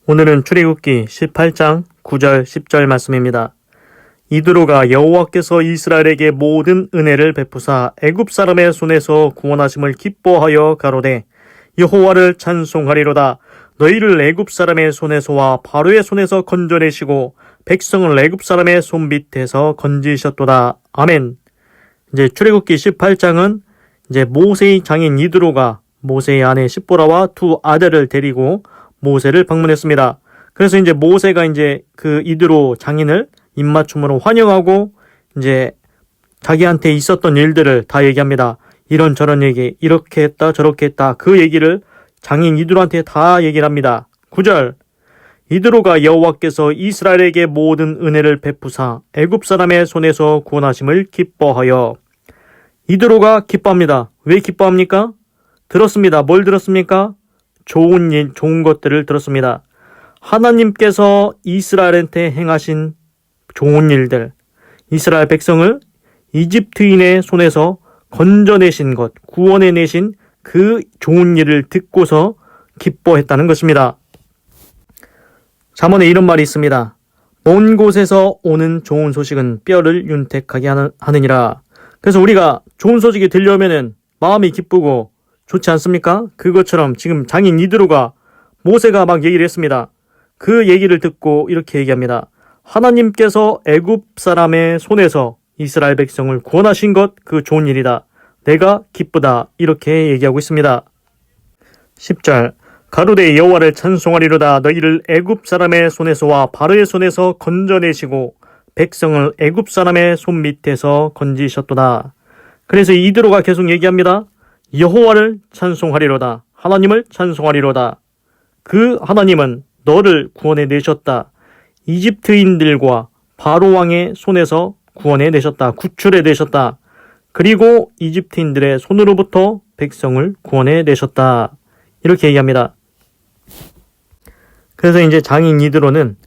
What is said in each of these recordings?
오늘은 출애굽기 18장 9절 10절 말씀입니다. 이드로가 여호와께서 이스라엘에게 모든 은혜를 베푸사 애굽 사람의 손에서 구원하심을 기뻐하여 가로되 여호와를 찬송하리로다. 너희를 애굽 사람의 손에서와 바로의 손에서 건져내시고 백성을 애굽 사람의 손 밑에서 건지셨도다. 아멘. 이제 출애굽기 18장은 이제 모세의 장인 이드로가 모세의 아내 십보라와 두 아들을 데리고 모세를 방문했습니다. 그래서 이제 모세가 이제 그 이드로 장인을 입맞춤으로 환영하고 이제 자기한테 있었던 일들을 다 얘기합니다. 이런저런 얘기, 이렇게 했다 저렇게 했다, 그 얘기를 장인 이드로한테 다 얘기를 합니다. 9절, 이드로가 여호와께서 이스라엘에게 모든 은혜를 베푸사 애굽 사람의 손에서 구원하심을 기뻐하여. 이드로가 기뻐합니다. 왜 기뻐합니까? 들었습니다. 뭘 들었습니까? 좋은 일, 좋은 것들을 들었습니다. 하나님께서 이스라엘한테 행하신 좋은 일들, 이스라엘 백성을 이집트인의 손에서 건져내신 것, 구원해내신 그 좋은 일을 듣고서 기뻐했다는 것입니다. 잠언에 이런 말이 있습니다. 먼 곳에서 오는 좋은 소식은 뼈를 윤택하게 하느니라. 그래서 우리가 좋은 소식이 들려오면은 마음이 기쁘고 좋지 않습니까? 그것처럼 지금 장인 이드로가 모세가 막 얘기를 했습니다. 그 얘기를 듣고 이렇게 얘기합니다. 하나님께서 애굽 사람의 손에서 이스라엘 백성을 구원하신 것, 그 좋은 일이다. 내가 기쁘다. 이렇게 얘기하고 있습니다. 10절, 가로되 여호와를 찬송하리로다. 너희를 애굽 사람의 손에서와 바로의 손에서 건져내시고 백성을 애굽 사람의 손 밑에서 건지셨도다. 그래서 이드로가 계속 얘기합니다. 여호와를 찬송하리로다. 하나님을 찬송하리로다. 그 하나님은 너를 구원해 내셨다. 이집트인들과 바로 왕의 손에서 구원해 내셨다. 구출해 내셨다. 그리고 이집트인들의 손으로부터 백성을 구원해 내셨다. 이렇게 얘기합니다. 그래서 이제 장인 이드로는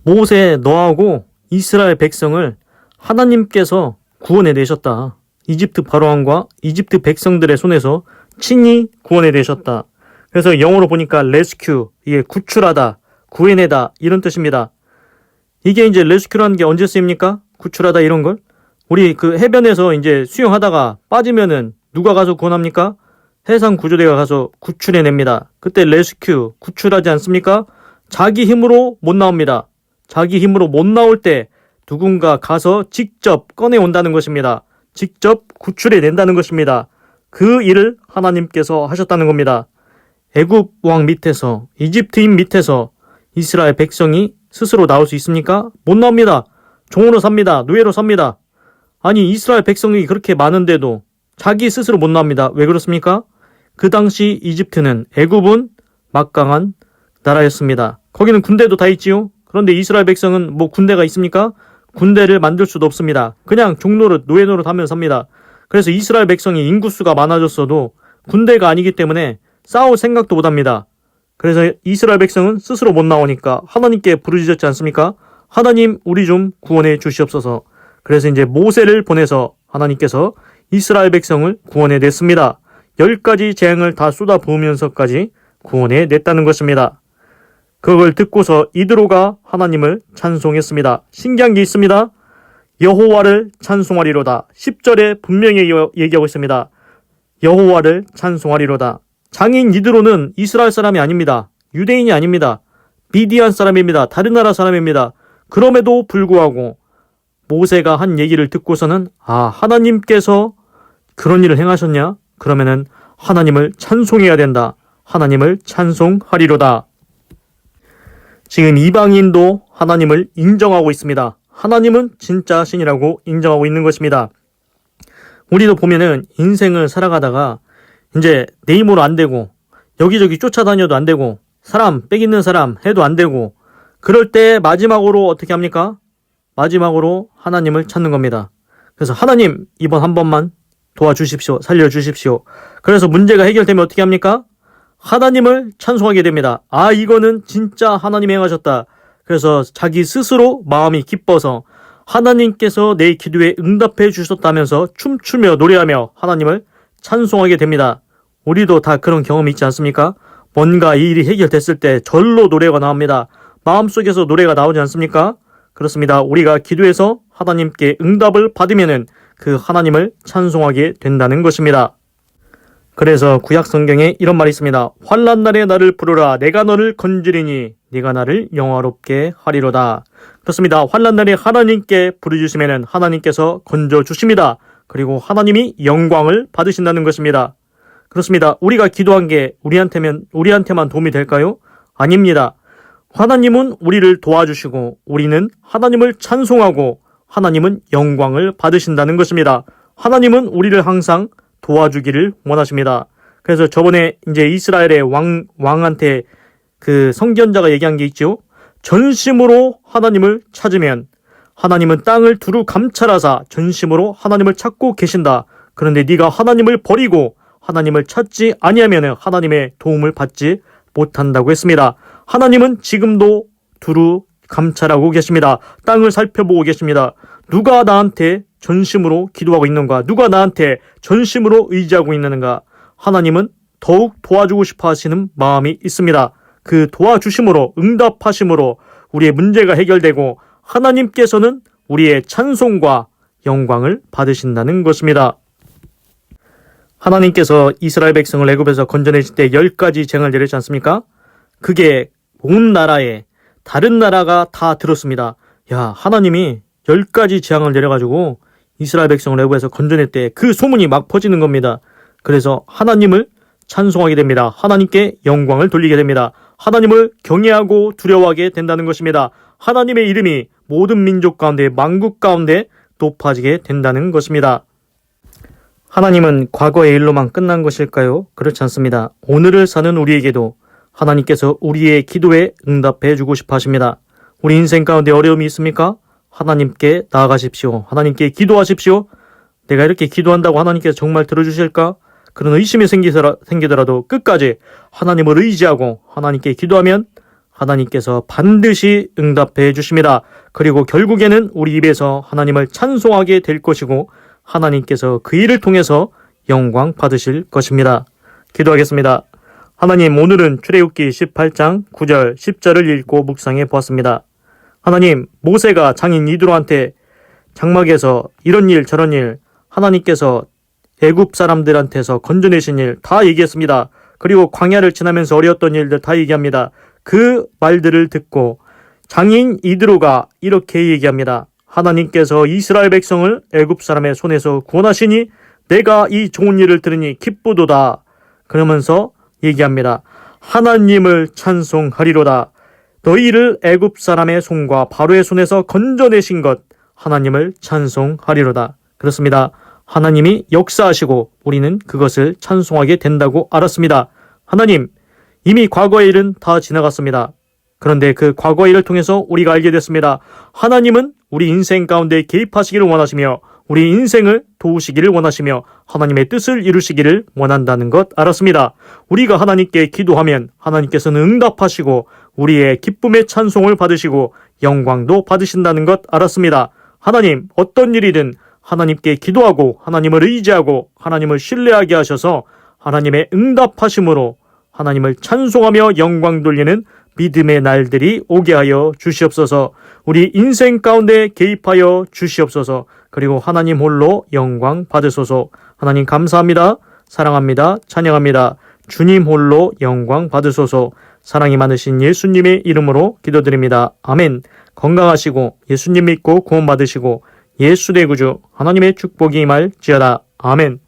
모세, 너하고 이스라엘 백성을 하나님께서 구원해 내셨다. 이집트 바로왕과 이집트 백성들의 손에서 친히 구원해 내셨다. 그래서 영어로 보니까 rescue, 이게 구출하다, 구해내다 이런 뜻입니다. 이게 이제 rescue라는 게 언제 쓰입니까? 구출하다 이런 걸? 우리 그 해변에서 이제 수영하다가 빠지면은 누가 가서 구원합니까? 해상구조대가 가서 구출해냅니다. 그때 rescue, 구출하지 않습니까? 자기 힘으로 못 나옵니다. 자기 힘으로 못 나올 때 누군가 가서 직접 꺼내온다는 것입니다. 직접 구출해낸다는 것입니다. 그 일을 하나님께서 하셨다는 겁니다. 애굽 왕 밑에서, 이집트인 밑에서 이스라엘 백성이 스스로 나올 수 있습니까? 못 나옵니다. 종으로 삽니다. 노예로 삽니다. 아니, 이스라엘 백성이 그렇게 많은데도 자기 스스로 못 나옵니다. 왜 그렇습니까? 그 당시 이집트는, 애굽은 막강한 나라였습니다. 거기는 군대도 다 있지요. 그런데 이스라엘 백성은 뭐 군대가 있습니까? 군대를 만들 수도 없습니다. 그냥 종노릇, 노예노릇 하면서 삽니다. 그래서 이스라엘 백성이 인구수가 많아졌어도 군대가 아니기 때문에 싸울 생각도 못합니다. 그래서 이스라엘 백성은 스스로 못 나오니까 하나님께 부르짖었지 않습니까? 하나님, 우리 좀 구원해 주시옵소서. 그래서 이제 모세를 보내서 하나님께서 이스라엘 백성을 구원해 냈습니다. 10가지 재앙을 다 쏟아부으면서까지 구원해 냈다는 것입니다. 그걸 듣고서 이드로가 하나님을 찬송했습니다. 신기한 게 있습니다. 여호와를 찬송하리로다. 10절에 분명히 얘기하고 있습니다. 여호와를 찬송하리로다. 장인 이드로는 이스라엘 사람이 아닙니다. 유대인이 아닙니다. 미디안 사람입니다. 다른 나라 사람입니다. 그럼에도 불구하고 모세가 한 얘기를 듣고서는 하나님께서 그런 일을 행하셨냐? 그러면은 하나님을 찬송해야 된다. 하나님을 찬송하리로다. 지금 이방인도 하나님을 인정하고 있습니다. 하나님은 진짜 신이라고 인정하고 있는 것입니다. 우리도 보면은 인생을 살아가다가 이제 내 힘으로 안 되고 여기저기 쫓아다녀도 안 되고 사람 빽 있는 사람 해도 안 되고 그럴 때 마지막으로 어떻게 합니까? 마지막으로 하나님을 찾는 겁니다. 그래서 하나님, 이번 한 번만 도와주십시오. 살려주십시오. 그래서 문제가 해결되면 어떻게 합니까? 하나님을 찬송하게 됩니다. 이거는 진짜 하나님이 행하셨다. 그래서 자기 스스로 마음이 기뻐서 하나님께서 내 기도에 응답해 주셨다면서 춤추며 노래하며 하나님을 찬송하게 됩니다. 우리도 다 그런 경험이 있지 않습니까? 뭔가 이 일이 해결됐을 때 절로 노래가 나옵니다. 마음속에서 노래가 나오지 않습니까? 그렇습니다. 우리가 기도해서 하나님께 응답을 받으면은 그 하나님을 찬송하게 된다는 것입니다. 그래서 구약 성경에 이런 말이 있습니다. 환난 날에 나를 부르라. 내가 너를 건지리니 네가 나를 영화롭게 하리로다. 그렇습니다. 환난 날에 하나님께 부르주시면은 하나님께서 건져 주십니다. 그리고 하나님이 영광을 받으신다는 것입니다. 그렇습니다. 우리가 기도한 게 우리한테만 도움이 될까요? 아닙니다. 하나님은 우리를 도와주시고 우리는 하나님을 찬송하고 하나님은 영광을 받으신다는 것입니다. 하나님은 우리를 항상 도와주기를 원하십니다. 그래서 저번에 이제 이스라엘의 왕한테 그 선견자가 얘기한 게 있죠. 전심으로 하나님을 찾으면 하나님은 땅을 두루 감찰하사 전심으로 하나님을 찾고 계신다. 그런데 네가 하나님을 버리고 하나님을 찾지 아니하면 하나님의 도움을 받지 못한다고 했습니다. 하나님은 지금도 두루 감찰하고 계십니다. 땅을 살펴보고 계십니다. 누가 나한테 전심으로 기도하고 있는가? 누가 나한테 전심으로 의지하고 있는가? 하나님은 더욱 도와주고 싶어 하시는 마음이 있습니다. 그 도와주심으로 응답하심으로 우리의 문제가 해결되고 하나님께서는 우리의 찬송과 영광을 받으신다는 것입니다. 하나님께서 이스라엘 백성을 애굽에서 건져내실 때 10가지 재앙을 내렸지 않습니까? 그게 온 나라에 다른 나라가 다 들었습니다. 야, 하나님이 10가지 재앙을 내려가지고 이스라엘 백성을 애굽에서 건져냈대. 그 소문이 막 퍼지는 겁니다. 그래서 하나님을 찬송하게 됩니다. 하나님께 영광을 돌리게 됩니다. 하나님을 경외하고 두려워하게 된다는 것입니다. 하나님의 이름이 모든 민족 가운데 만국 가운데 높아지게 된다는 것입니다. 하나님은 과거의 일로만 끝난 것일까요? 그렇지 않습니다. 오늘을 사는 우리에게도 하나님께서 우리의 기도에 응답해 주고 싶어 하십니다. 우리 인생 가운데 어려움이 있습니까? 하나님께 나아가십시오. 하나님께 기도하십시오. 내가 이렇게 기도한다고 하나님께서 정말 들어주실까? 그런 의심이 생기더라도 끝까지 하나님을 의지하고 하나님께 기도하면 하나님께서 반드시 응답해 주십니다. 그리고 결국에는 우리 입에서 하나님을 찬송하게 될 것이고 하나님께서 그 일을 통해서 영광 받으실 것입니다. 기도하겠습니다. 하나님, 오늘은 출애굽기 18장 9절 10절을 읽고 묵상해 보았습니다. 하나님, 모세가 장인 이드로한테 장막에서 이런 일 저런 일 하나님께서 애굽 사람들한테서 건져내신 일 다 얘기했습니다. 그리고 광야를 지나면서 어려웠던 일들 다 얘기합니다. 그 말들을 듣고 장인 이드로가 이렇게 얘기합니다. 하나님께서 이스라엘 백성을 애굽 사람의 손에서 구원하시니 내가 이 좋은 일을 들으니 기쁘도다. 그러면서 얘기합니다. 하나님을 찬송하리로다. 너희를 애굽 사람의 손과 바로의 손에서 건져내신 것 하나님을 찬송하리로다. 그렇습니다. 하나님이 역사하시고 우리는 그것을 찬송하게 된다고 알았습니다. 하나님, 이미 과거의 일은 다 지나갔습니다. 그런데 그 과거의 일을 통해서 우리가 알게 됐습니다. 하나님은 우리 인생 가운데 개입하시기를 원하시며 우리 인생을 도우시기를 원하시며 하나님의 뜻을 이루시기를 원한다는 것 알았습니다. 우리가 하나님께 기도하면 하나님께서는 응답하시고 우리의 기쁨의 찬송을 받으시고 영광도 받으신다는 것 알았습니다. 하나님, 어떤 일이든 하나님께 기도하고 하나님을 의지하고 하나님을 신뢰하게 하셔서 하나님의 응답하심으로 하나님을 찬송하며 영광 돌리는 믿음의 날들이 오게 하여 주시옵소서. 우리 인생 가운데 개입하여 주시옵소서. 그리고 하나님 홀로 영광 받으소서. 하나님 감사합니다. 사랑합니다. 찬양합니다. 주님 홀로 영광 받으소서. 사랑이 많으신 예수님의 이름으로 기도드립니다. 아멘. 건강하시고 예수님 믿고 구원 받으시고 예수 내 구주 하나님의 축복이 임할지어다. 아멘.